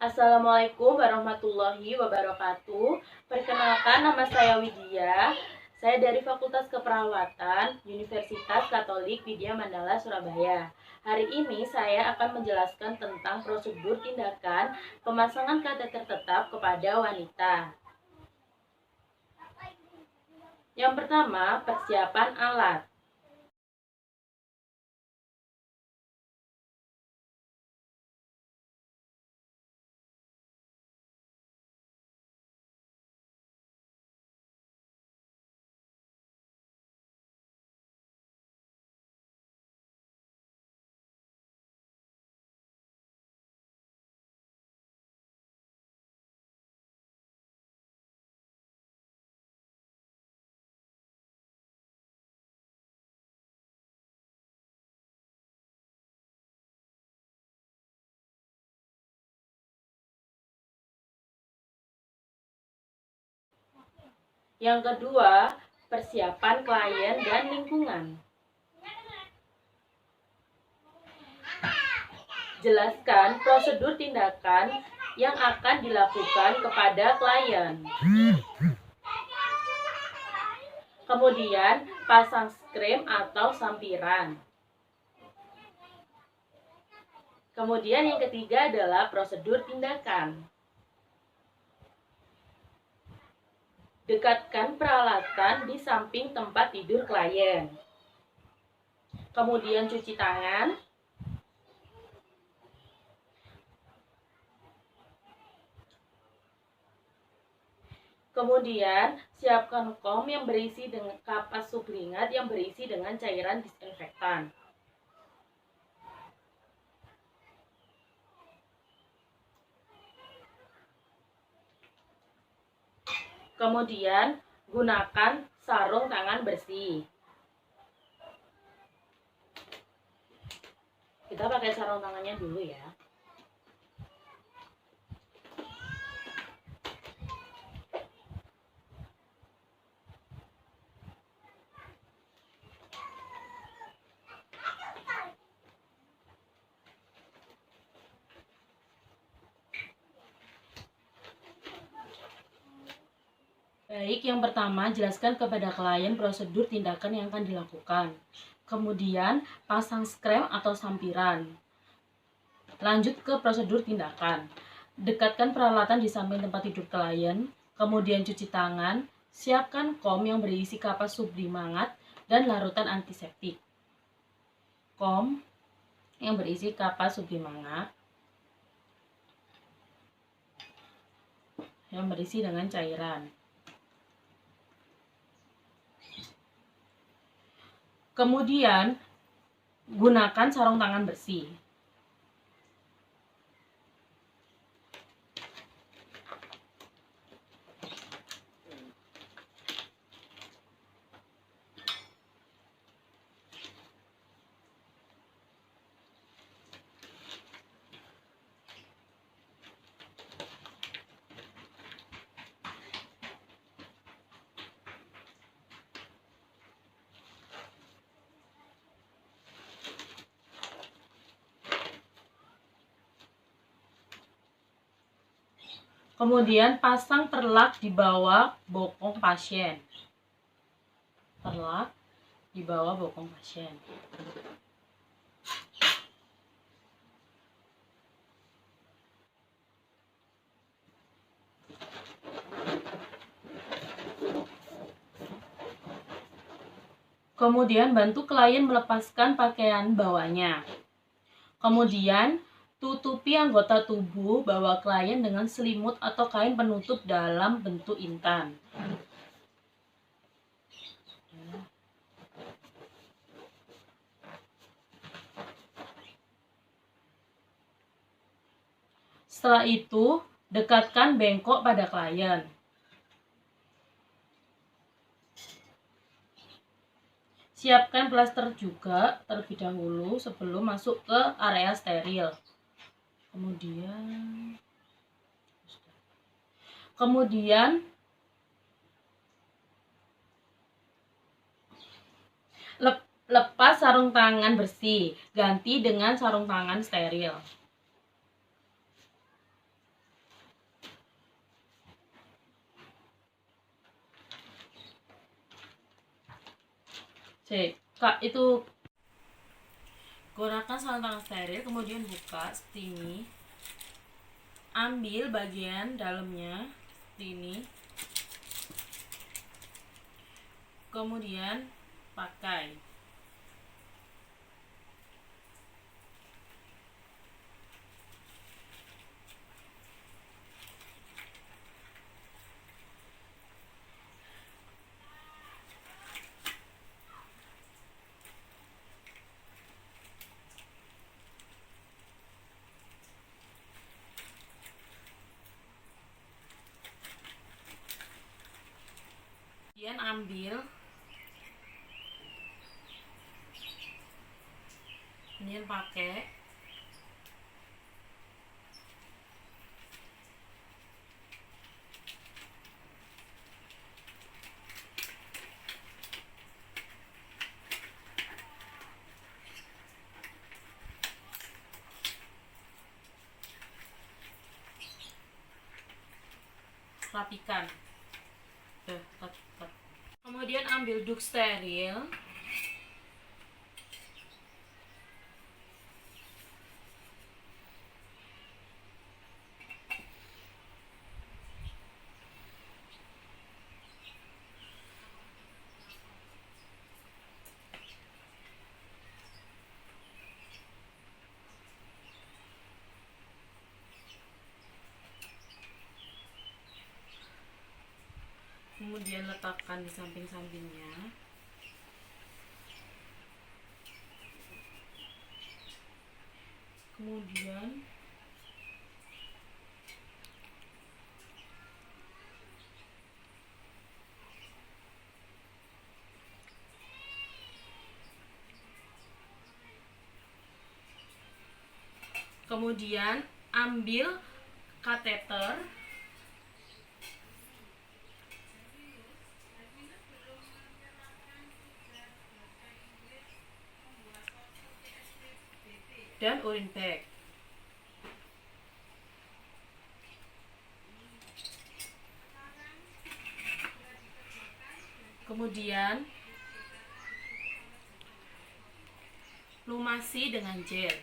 Assalamualaikum warahmatullahi wabarakatuh. Perkenalkan, nama saya Widya. Saya dari Fakultas Keperawatan Universitas Katolik Widya Mandala Surabaya. Hari ini saya akan menjelaskan tentang prosedur tindakan pemasangan kateter tetap kepada wanita. Yang pertama, persiapan alat. Yang kedua, persiapan klien dan lingkungan. Jelaskan prosedur tindakan yang akan dilakukan kepada klien. Kemudian, pasang krim atau sampiran. Kemudian yang ketiga adalah prosedur tindakan. Dekatkan peralatan di samping tempat tidur klien. Kemudian cuci tangan. Kemudian siapkan kom yang berisi dengan kapas sublingat yang berisi dengan cairan disinfektan. Kemudian gunakan sarung tangan bersih. Kita pakai sarung tangannya dulu ya. Baik, yang pertama, jelaskan kepada klien prosedur tindakan yang akan dilakukan. Kemudian, pasang krem atau sampiran. Lanjut ke prosedur tindakan. Dekatkan peralatan di samping tempat tidur klien. Kemudian cuci tangan. Siapkan kom yang berisi kapas sublimangat dan larutan antiseptik. Kom yang berisi kapas sublimangat yang berisi dengan cairan. Kemudian, gunakan sarung tangan bersih. Kemudian pasang perlak di bawah bokong pasien. Perlak di bawah bokong pasien. Kemudian bantu klien melepaskan pakaian bawahnya. Kemudian tutupi anggota tubuh bawah klien dengan selimut atau kain penutup dalam bentuk intan. Setelah itu, dekatkan bengkok pada klien. Siapkan plaster juga terlebih dahulu sebelum masuk ke area steril. Kemudian lepas sarung tangan bersih, ganti dengan sarung tangan steril. Cek, Kak, itu gunakan sarung tangan steril, kemudian buka seperti ini. Ambil bagian dalamnya seperti ini. Kemudian pakai. Kemudian ambil, kemudian pakai. Rapikan. Kemudian ambil duk steril. Kemudian letakkan di samping-sampingnya. Kemudian ambil kateter. Dan urin bag. Kemudian lumasi dengan gel.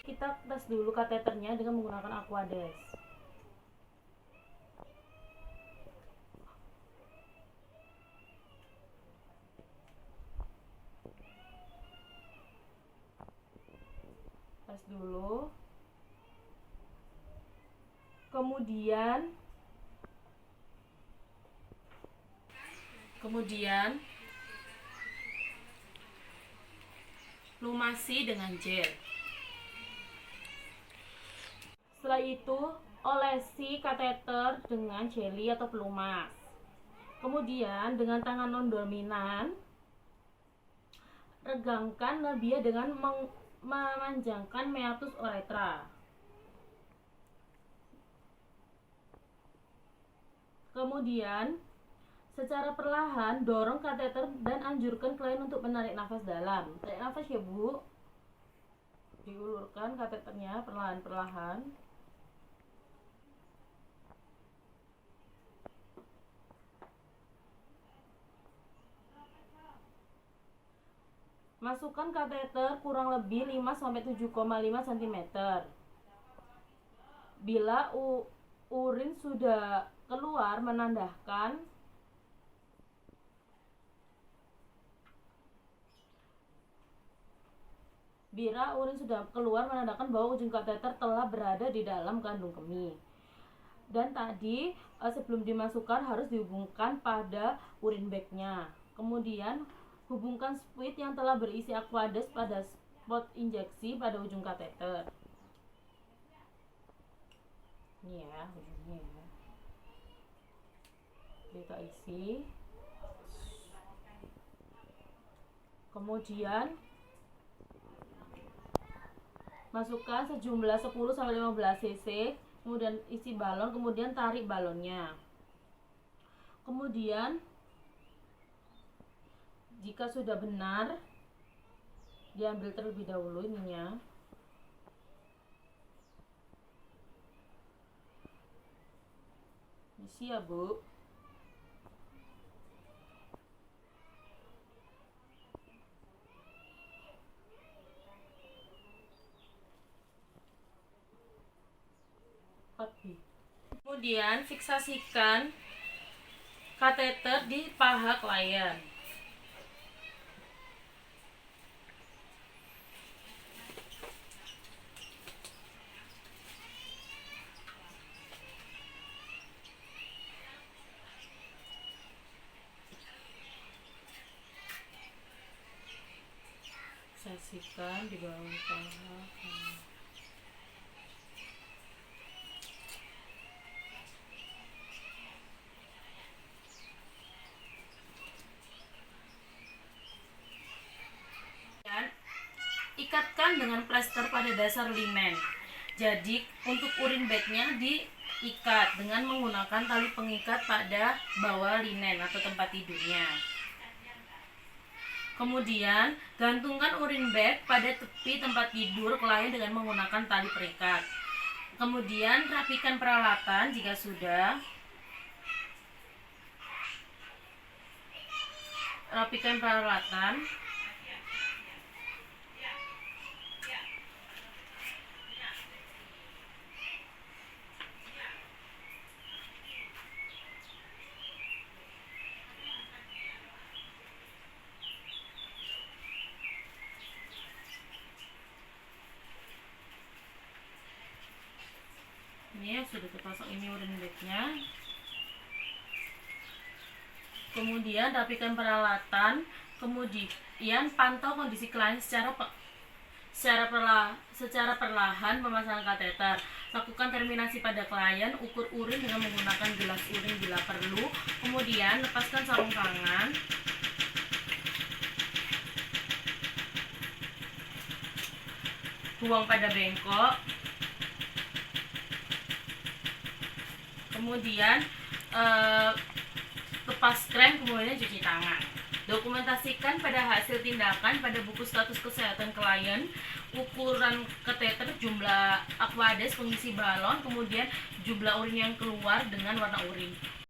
Kita tes dulu kateternya dengan menggunakan Aquades. Tes dulu. Kemudian lumasi dengan gel. Setelah itu olesi kateter dengan jelly atau pelumas. Kemudian dengan tangan non dominan regangkan labia dengan memanjangkan meatus uretra. Kemudian secara perlahan dorong kateter dan anjurkan klien untuk menarik nafas dalam. Tarik nafas ya Bu. Diulurkan kateternya perlahan-perlahan. Masukkan kateter kurang lebih 5-7,5 cm. Bila urin sudah keluar menandakan bahwa ujung kateter telah berada di dalam kandung kemih. Dan tadi sebelum dimasukkan harus dihubungkan pada urin bagnya. Kemudian hubungkan spuit yang telah berisi Aquades pada spot injeksi pada ujung kateter. Ini ya ujungnya ya. Kita isi. Kemudian masukkan sejumlah 10-15 cc, kemudian isi balon, kemudian tarik balonnya. Kemudian jika sudah benar, diambil terlebih dahulu ininya. Isi ya Bu. Kemudian fiksasikan kateter di paha klien. Fiksasikan di bawah paha. Ikatkan dengan plester pada dasar linen. Jadi untuk urin bagnya diikat dengan menggunakan tali pengikat pada bawah linen atau tempat tidurnya. Kemudian gantungkan urin bag pada tepi tempat tidur klien dengan menggunakan tali perikat. Kemudian rapikan peralatan jika sudah. Rapikan peralatan. Ini sudah terpasang ini urin bagnya. Kemudian rapikan peralatan. Kemudian pantau kondisi klien secara perlahan pemasangan kateter. Lakukan terminasi pada klien, ukur urin dengan menggunakan gelas urin bila perlu. Kemudian lepaskan sarung tangan. Buang pada bengkok. Kemudian lepas krem, kemudian cuci tangan. Dokumentasikan pada hasil tindakan pada buku status kesehatan klien, ukuran kateter, jumlah aquades, pengisi balon, kemudian jumlah urin yang keluar dengan warna urin.